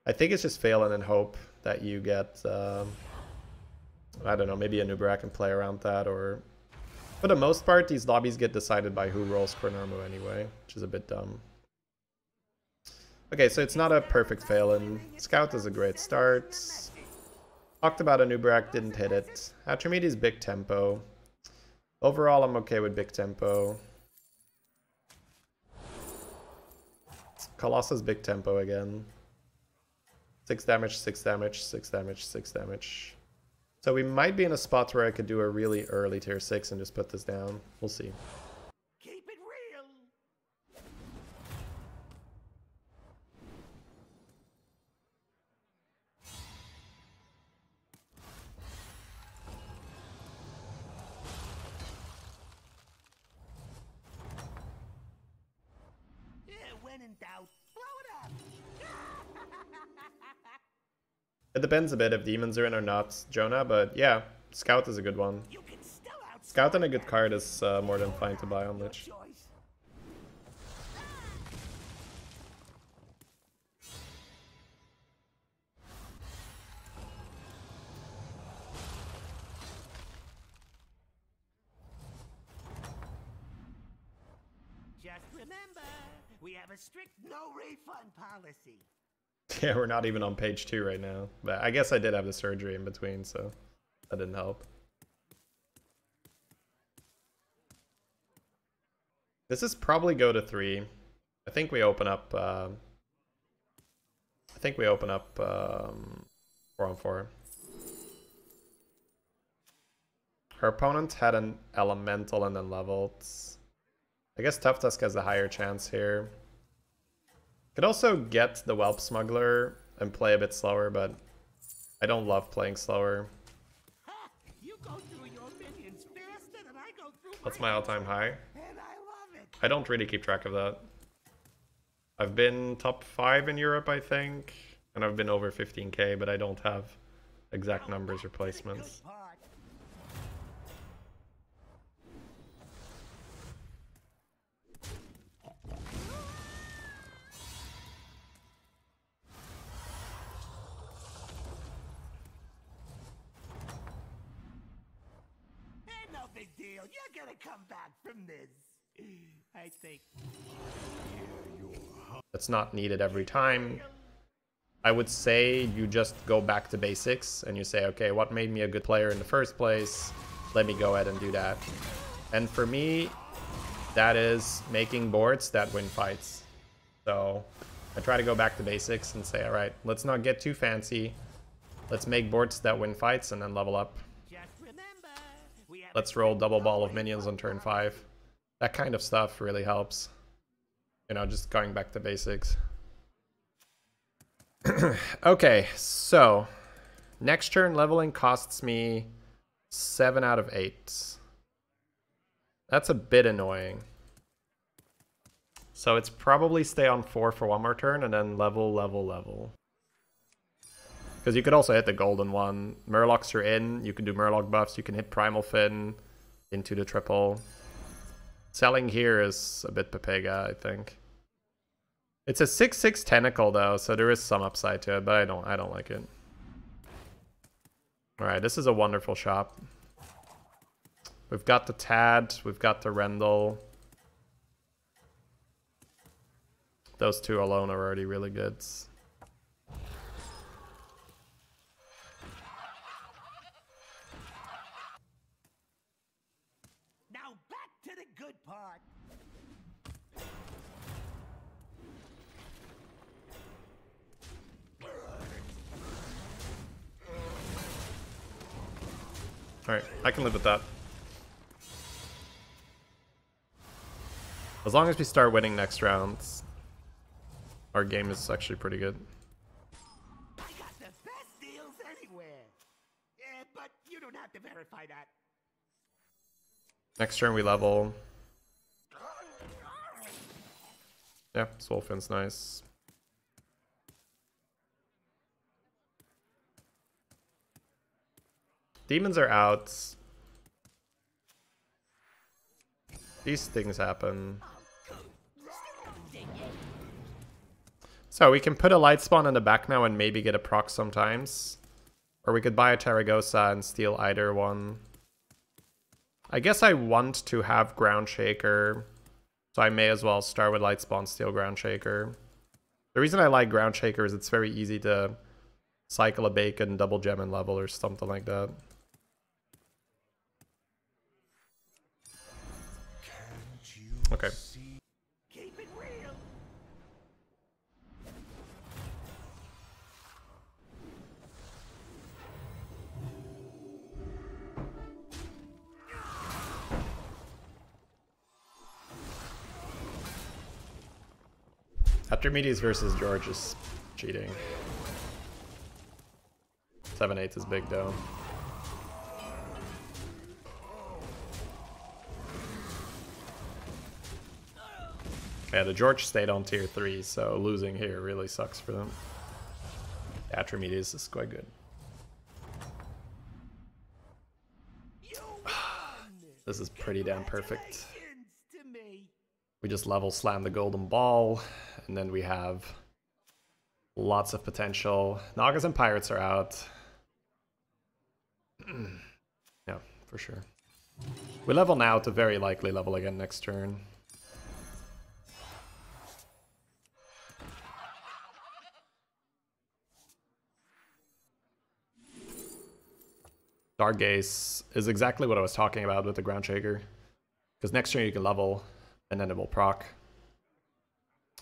I think it's just Faelin and hope that you get, I don't know, maybe a Nubrak can play around that, or... For the most part, these lobbies get decided by who rolls Chronormu anyway, which is a bit dumb. Okay, so it's not a perfect Faelin. Scout is a great start. Talked about a Nubrak, didn't hit it. Hatramidi is big tempo. Overall, I'm okay with big tempo. Colossus big tempo again. 6 damage, 6 damage, 6 damage, 6 damage. So we might be in a spot where I could do a really early tier 6 and just put this down. We'll see. Keep it real. Yeah, when in doubt, blow it up. It depends a bit if demons are in or not, Jonah, but yeah, Scout is a good one. Scout and a good card is more than fine to buy on Lich. Just remember, we have a strict no refund policy. Yeah, we're not even on page 2 right now. But I guess I did have the surgery in between, so that didn't help. This is probably go to 3. I think we open up 4-on-4. Her opponent had an elemental and then leveled. I guess Tough Tusk has a higher chance here. Could also get the Whelp Smuggler and play a bit slower, but I don't love playing slower. You go through your minions faster than I go through. That's my all-time high. And I love it. I don't really keep track of that. I've been top 5 in Europe, I think, and I've been over 15k, but I don't have exact numbers or placements. Big deal. You're gonna come back from this, I think. It's not needed every time. I would say you just go back to basics and you say, okay, what made me a good player in the first place? Let me go ahead and do that. And for me, that is making boards that win fights. So I try to go back to basics and say, all right, let's not get too fancy. Let's make boards that win fights and then level up. Let's roll double ball of minions on turn 5. That kind of stuff really helps. You know, just going back to basics. Okay, so next turn leveling costs me 7 out of 8. That's a bit annoying. So it's probably stay on 4 for one more turn and then level. Because you could also hit the golden one. Murlocs are in. You can do Murloc buffs. You can hit Primal Fin into the triple. Selling here is a bit Pepega, I think. It's a 6/6 tentacle though, so there is some upside to it, but I don't like it. Alright, this is a wonderful shop. We've got the Tad, we've got the Rendell. Those two alone are already really good. Good part. Alright, I can live with that. As long as we start winning next rounds, our game is actually pretty good. I got the best deals anywhere. Yeah, but you don't have to verify that. Next turn we level. Yeah, Soulfin's nice. Demons are out. These things happen. So we can put a light spawn in the back now and maybe get a proc sometimes. Or we could buy a Terragosa and steal either one. I guess I want to have Ground Shaker, so I may as well start with light spawn, steal Ground Shaker. The reason I like Ground Shaker is it's very easy to cycle a bacon, double gem and level or something like that. Okay. Keep it real. Archimedes versus George is cheating. 7-8 is big though. Yeah, the George stayed on tier 3, so losing here really sucks for them. Archimedes is quite good. This is pretty damn perfect. We just level slam the golden ball, and then we have lots of potential. Nagas and Pirates are out. Yeah, for sure. We level now to very likely level again next turn. Dark Gaze is exactly what I was talking about with the Ground Shaker. Because next turn you can level, and then it will proc.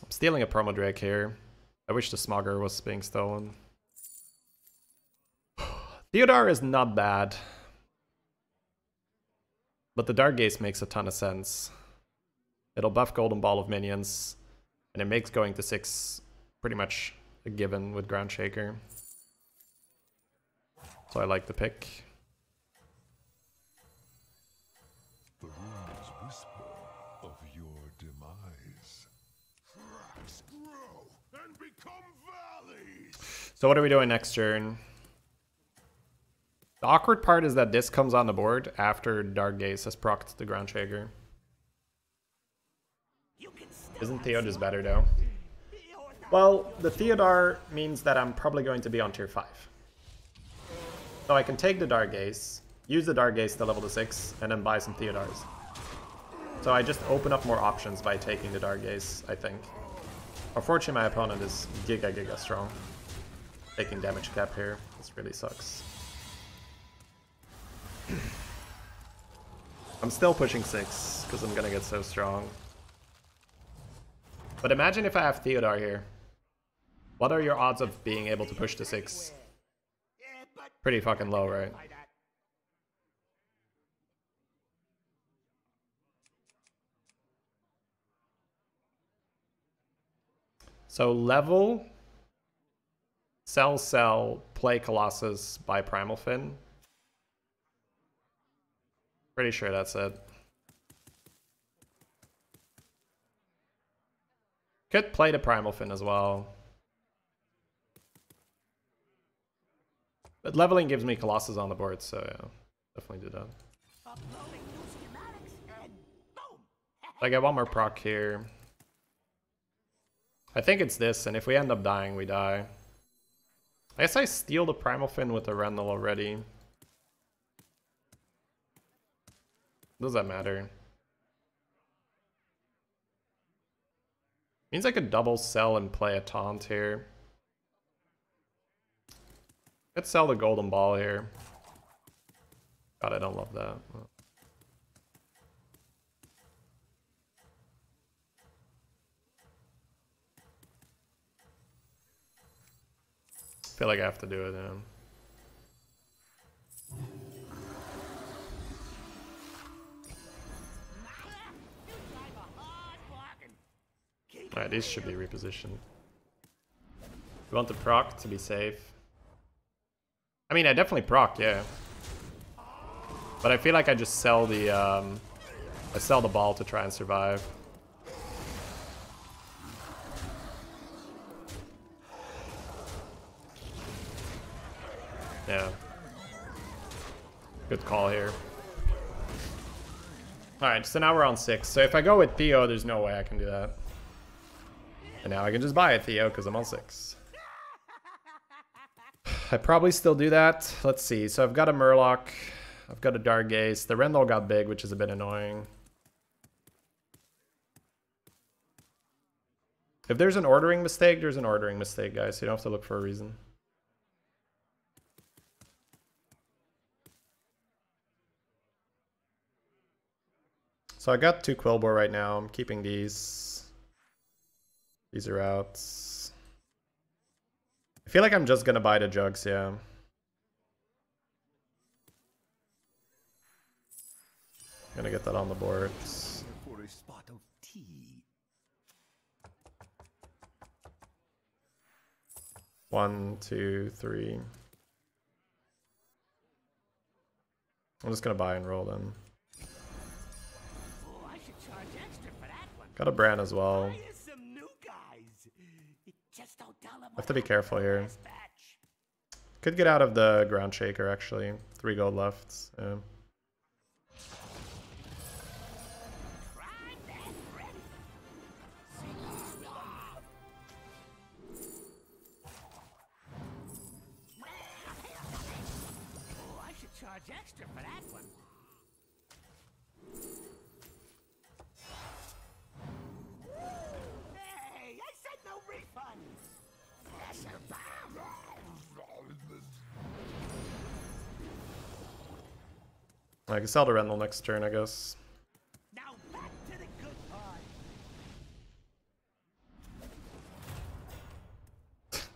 I'm stealing a Promo Drake here. I wish the Smogger was being stolen. Theodore is not bad. But the Dark Gaze makes a ton of sense. It'll buff Golden Ball of minions, and it makes going to 6 pretty much a given with Ground Shaker. So I like the pick. The rumors whisper of your demise. Cracks grow and become valleys. So what are we doing next turn? The awkward part is that this comes on the board after Dark Gaze has procced the Ground Shaker. Isn't Theo just better though? Well, the Theodore means that I'm probably going to be on tier 5. So I can take the Dark Gaze, use the Dark Gaze to level to 6, and then buy some Theodores. So I just open up more options by taking the Dark Gaze, I think. Unfortunately, my opponent is giga strong. Taking damage cap here. This really sucks. I'm still pushing 6, because I'm gonna get so strong. But imagine if I have Theodore here. What are your odds of being able to push to 6? Pretty fucking low, right? So level, sell, play Colossus, buy Primal Fin. Pretty sure that's it. Could play the Primal Fin as well. But leveling gives me Colossus on the board, so yeah, definitely do that. I get one more proc here. I think it's this, and if we end up dying, we die. I guess I steal the Primal Fin with the Rendell already. Does that matter? Means I could double sell and play a taunt here. Let's sell the Golden Ball here. God, I don't love that. I feel like I have to do it, yeah. Alright, these should be repositioned. We want the proc to be safe. I mean, I definitely proc, yeah. But I feel like I just sell the ball to try and survive. Yeah. Good call here. Alright, so now we're on 6. So if I go with Theo, there's no way I can do that. And now I can just buy a Theo because I'm on 6. I probably still do that. Let's see. So I've got a Murloc. I've got a Dargaze. The Rendell got big, which is a bit annoying. If there's an ordering mistake, there's an ordering mistake, guys. You don't have to look for a reason. So I got 2 Quillbore right now. I'm keeping these. These are out. I feel like I'm just gonna buy the jugs, yeah. Gonna get that on the board. For a spot of tea. 1, 2, 3. I'm just gonna buy and roll then. Oh, I should charge extra for that one. Got a Bran as well. Hire some new guys. Just don't tell them Have to be careful here. last batch. Could get out of the Ground Shaker actually. 3 gold left. Yeah. Prime and ready. Oh, I should charge extra for that one. Hey, I said no refunds. Special bomb. I can sell to Rendell next turn, I guess. Now back to the good part.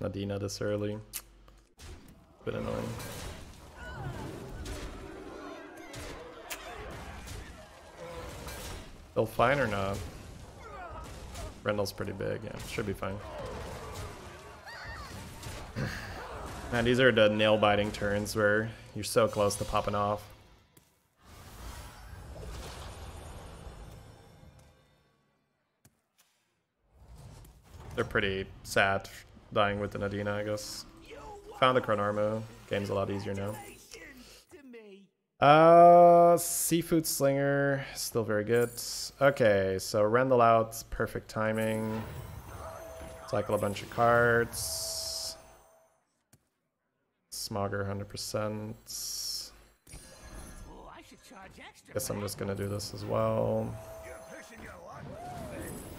Nadina this early. Bit annoying. Still fine or not? Rendell's pretty big, yeah. Should be fine. Man, these are the nail-biting turns where you're so close to popping off. They're pretty sad dying with the Nadina, I guess. Found the Chronarmo. Game's a lot easier now. Seafood Slinger, still very good. Okay, so Rendell out, perfect timing. Cycle a bunch of cards. Smogger 100%. Guess I'm just gonna do this as well.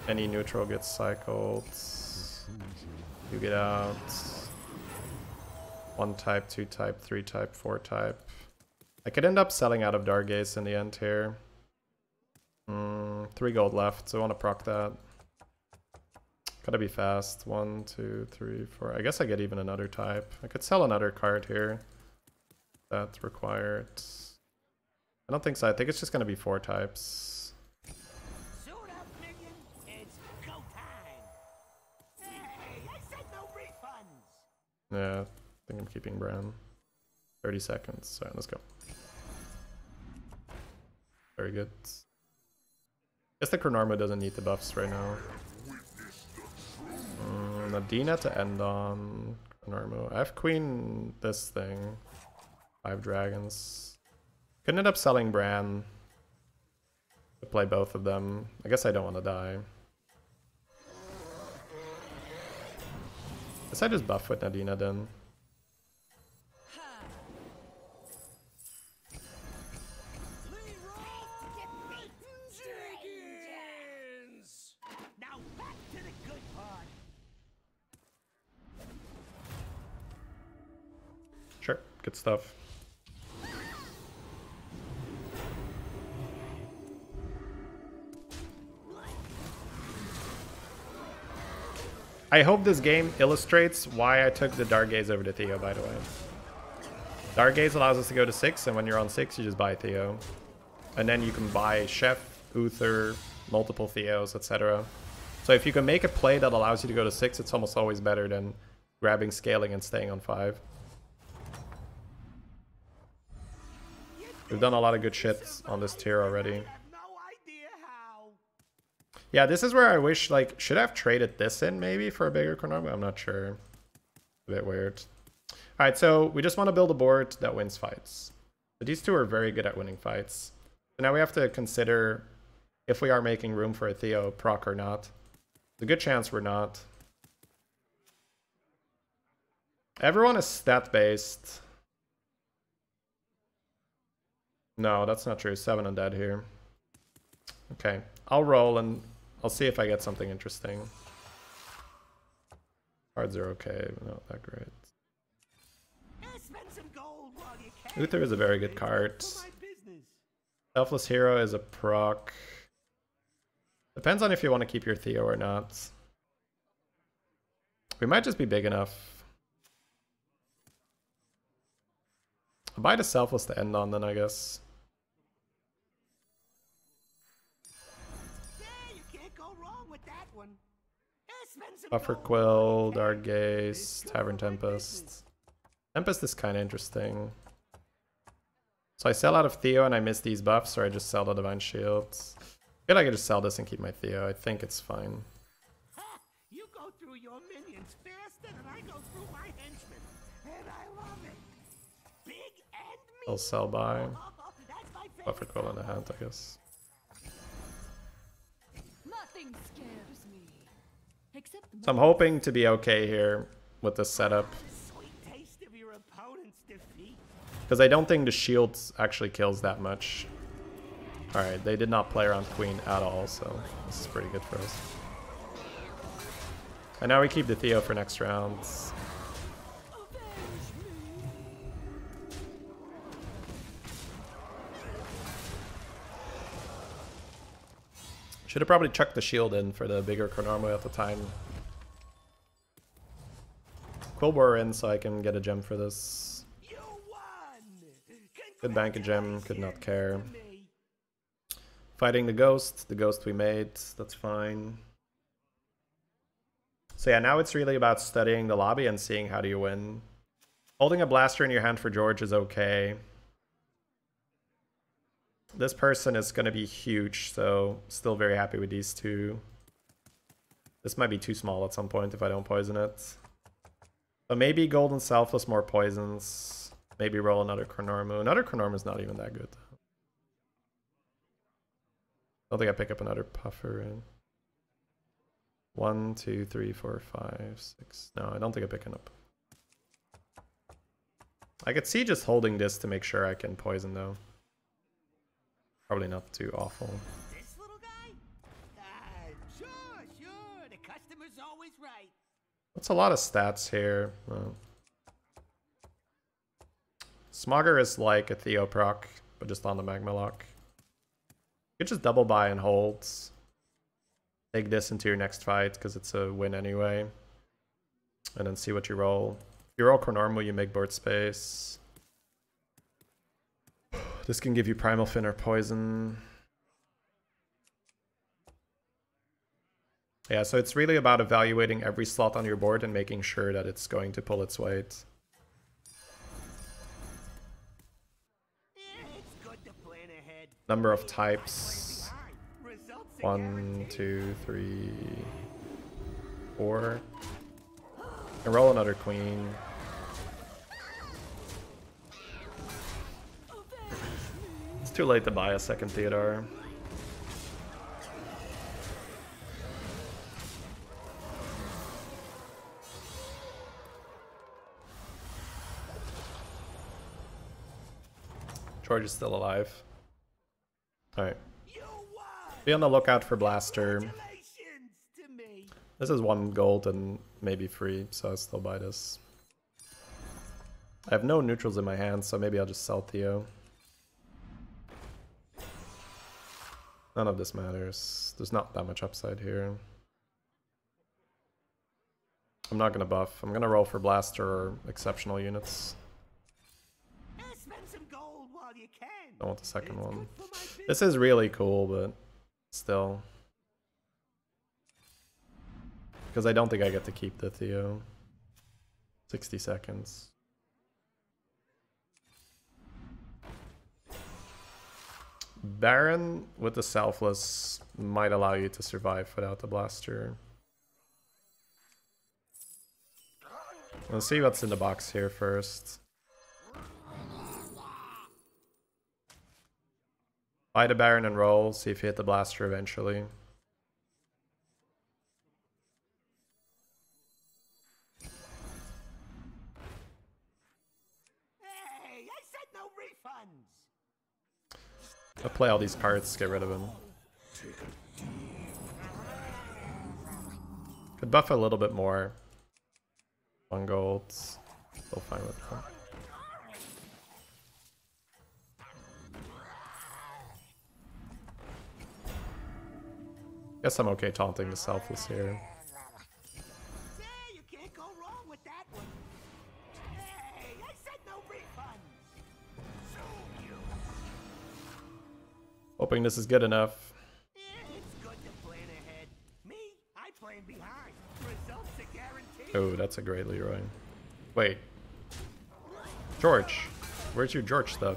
Any neutral gets cycled. You get out. 1 type, 2 type, 3 type, 4 type. I could end up selling out of Dargaze in the end here. 3 gold left, so I want to proc that. Gotta be fast. 1, 2, 3, 4. I guess I get even another type. I could sell another card here. That's required. I don't think so. I think it's just gonna be 4 types. Suit up, minion. It's go time. Hey, I said no refunds. Yeah, I think I'm keeping Bran. 30 seconds. Alright, let's go. Very good. Guess the Chronarmo doesn't need the buffs right now. Nadina to end on Chronarmo. I have Queen this thing. 5 dragons. Could end up selling Bran to play both of them. I guess I don't want to die. Guess I just buff with Nadina then. Now back to the good part. Sure, good stuff. I hope this game illustrates why I took the Dargaze over to Theo, by the way. Dargaze allows us to go to 6, and when you're on 6, you just buy Theo. And then you can buy Chef, Uther, multiple Theos, etc. So if you can make a play that allows you to go to 6, it's almost always better than grabbing scaling and staying on 5. We've done a lot of good shit on this tier already. Yeah, this is where I wish, like, should I have traded this in maybe for a bigger Chronarmo? I'm not sure. A bit weird. Alright, so we just want to build a board that wins fights. But these two are very good at winning fights. So now we have to consider if we are making room for a Theo proc or not. There's a good chance we're not. Everyone is stat-based. No, that's not true. 7 undead here. Okay, I'll roll and I'll see if I get something interesting. Cards are okay, but not that great. Uther is a very good card. Selfless Hero is a proc. Depends on if you want to keep your Theo or not. We might just be big enough. I'll buy the Selfless to end on then, I guess. Buffer Quill, Dark Gaze, Tavern Tempest. Tempest is kind of interesting. So I sell out of Theo and I miss these buffs, or I just sell the Divine Shields. I feel like I just sell this and keep my Theo. I think it's fine. You go through your minions faster than I go through my henchmen, and I love it. Big and mean. I'll sell by. Buffer Quill in the hand, I guess. Nothing scares me. Except So I'm hoping to be okay here with this setup. Because I don't think the shield actually kills that much. Alright, they did not play around Queen at all, so this is pretty good for us. And now we keep the Theo for next rounds. Should have probably chucked the shield in for the bigger Chronormo at the time. Quillbore in so I can get a gem for this. Could bank a gem, could not care. Fighting the ghost we made, that's fine. So yeah, now it's really about studying the lobby and seeing how do you win. Holding a blaster in your hand for George is okay. This person is going to be huge, so still very happy with these two. This might be too small at some point if I don't poison it. So maybe Golden Selfless, more poisons. Maybe roll another Chronormu. Another Chronormu is not even that good. I don't think I pick up another Puffer. 1, 2, 3, 4, 5, 6. No, I don't think I pick it up. I could see just holding this to make sure I can poison though. Probably not too awful. This little guy? Sure. The customer's always right. That's a lot of stats here. Well, Smogger is like a Theo proc, but just on the Magma Lock. You could just double buy and hold. Take this into your next fight, because it's a win anyway. And then see what you roll. If you roll Chronormu, you make board space. This can give you Primal Fin or Poison. Yeah, so it's really about evaluating every slot on your board and making sure that it's going to pull its weight. Number of types. 1, 2, 3, 4. And roll another queen. It's too late to buy a second Theodore. George is still alive. Alright. Be on the lookout for Blaster. This is 1 gold and maybe free, so I'll still buy this. I have no neutrals in my hand, so maybe I'll just sell Theo. None of this matters. There's not that much upside here. I'm not gonna buff. I'm gonna roll for Blaster or exceptional units. Don't want the second one. This is really cool, but still. Because I don't think I get to keep the Theo. 60 seconds. Baron with the Selfless might allow you to survive without the Blaster. Let's see what's in the box here first. Buy the Baron and roll, see if you hit the Blaster eventually. refunds. I'll play all these cards, get rid of him. Could buff a little bit more. 1 gold. Still fine with that. Guess I'm okay taunting the Selfless here. You can't go wrong with that one. Hey, I said no refunds. So you. Hoping this is good enough. It's good to plan ahead. Me, I plan behind. Results are guaranteed. Oh, that's a great Leroy. Wait. George. Where's your George stuff?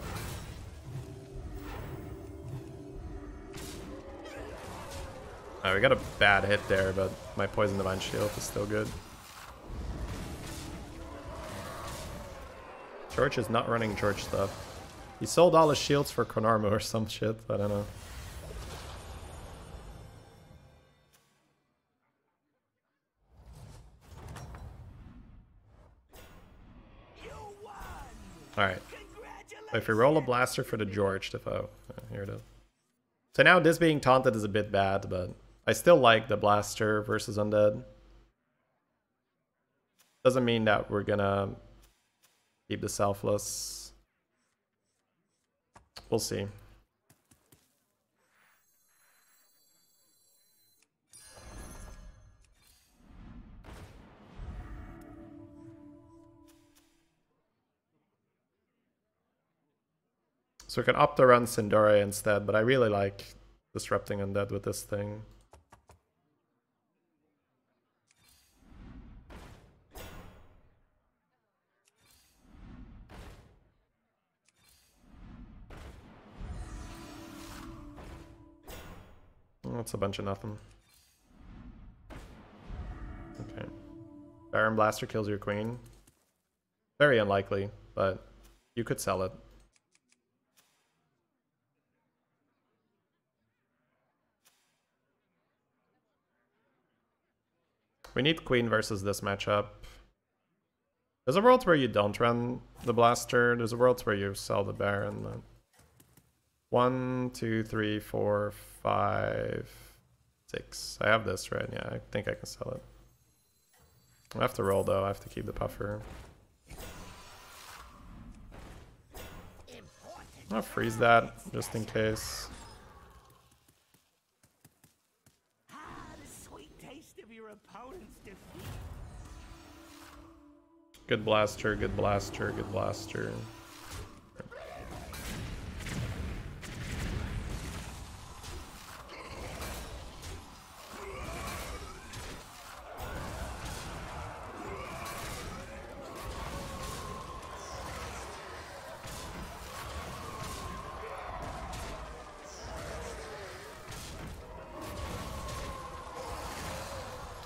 Oh, we got a bad hit there, but my Poison Divine Shield is still good. George is not running George stuff. He sold all his shields for Konarmu or some shit, I don't know. Alright. If we roll a blaster for the George, here it is. So now this being taunted is a bit bad, but I still like the blaster versus undead. Doesn't mean that we're gonna keep the selfless. We'll see. So we can opt to run HysteriA instead, but I really like disrupting undead with this thing. That's a bunch of nothing. Okay. Baron Blaster kills your queen. Very unlikely, but you could sell it. We need queen versus this matchup. There's a world where you don't run the blaster. There's a world where you sell the Baron. 1, 2, 3, 4, 5, 6. I have this, right? Yeah, I think I can sell it. I have to roll though. I have to keep the puffer. I'll freeze that just in case. Good blaster, good blaster, good blaster.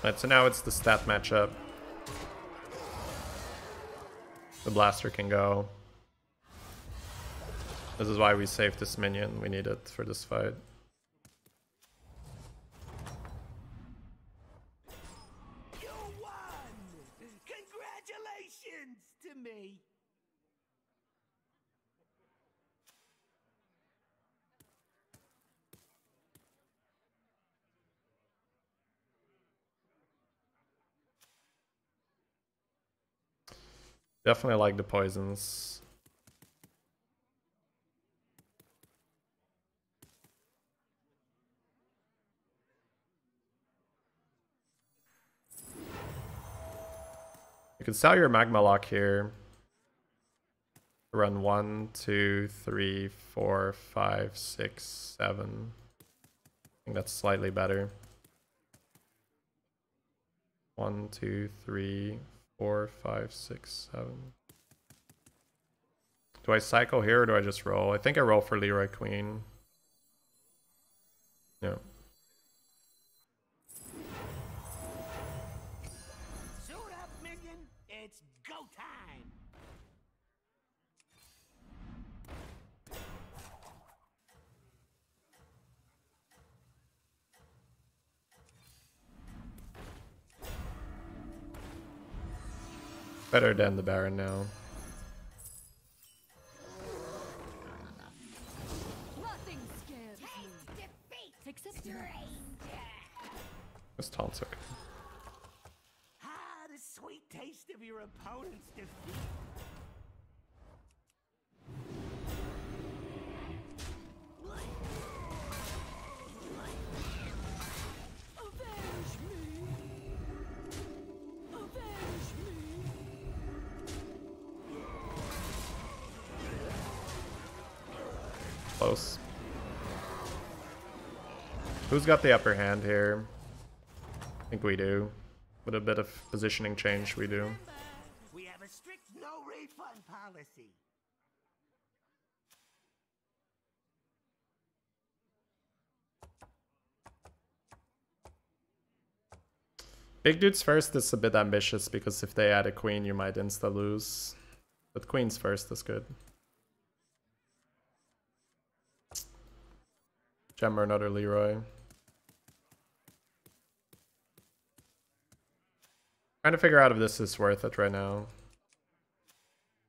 Alright, so now it's the stat matchup. The blaster can go. This is why we saved this minion. We need it for this fight. You won! Congratulations to me. Definitely like the poisons. You can sell your Magma Lock here. Run 1, 2, 3, 4, 5, 6, 7. I think that's slightly better. 1, 2, 3, 4, 5, 6, 7. Do I cycle here or do I just roll? I think I roll for Leroy Queen. No. Suit up, minion. It's go time. Better than the Baron now. This taunt's okay. Ah, the sweet taste of your opponent's defeat. Avenge me! Avenge me! Close. Who's got the upper hand here? I think we do. With a bit of positioning change, we do. We have a strict no refund policy. Big dudes first is a bit ambitious because if they add a queen, you might insta lose. But queens first is good. Gem or another Leroy. Trying to figure out if this is worth it right now.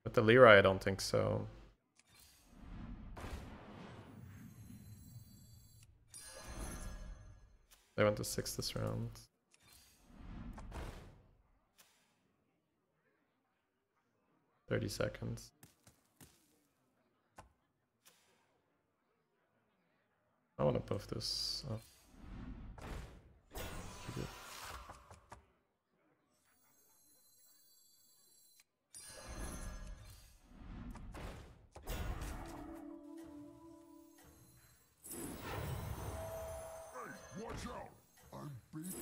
With the Leroy, I don't think so. They went to 6 this round. "30 seconds. I want to buff this up. Watch out! I'm beating.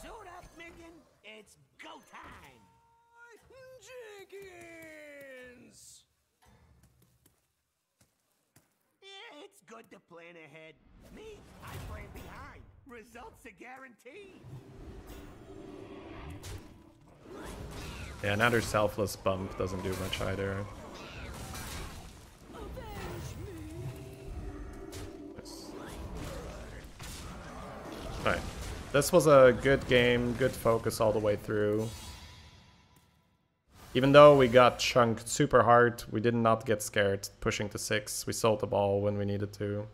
Suit up, minion. It's go time. Jenkins. Yeah, it's good to plan ahead. Me, I plan behind. Results are guaranteed. Yeah, another selfless bump doesn't do much either. Nice. Alright. This was a good game, good focus all the way through. Even though we got chunked super hard, we did not get scared pushing to 6. We sold the ball when we needed to.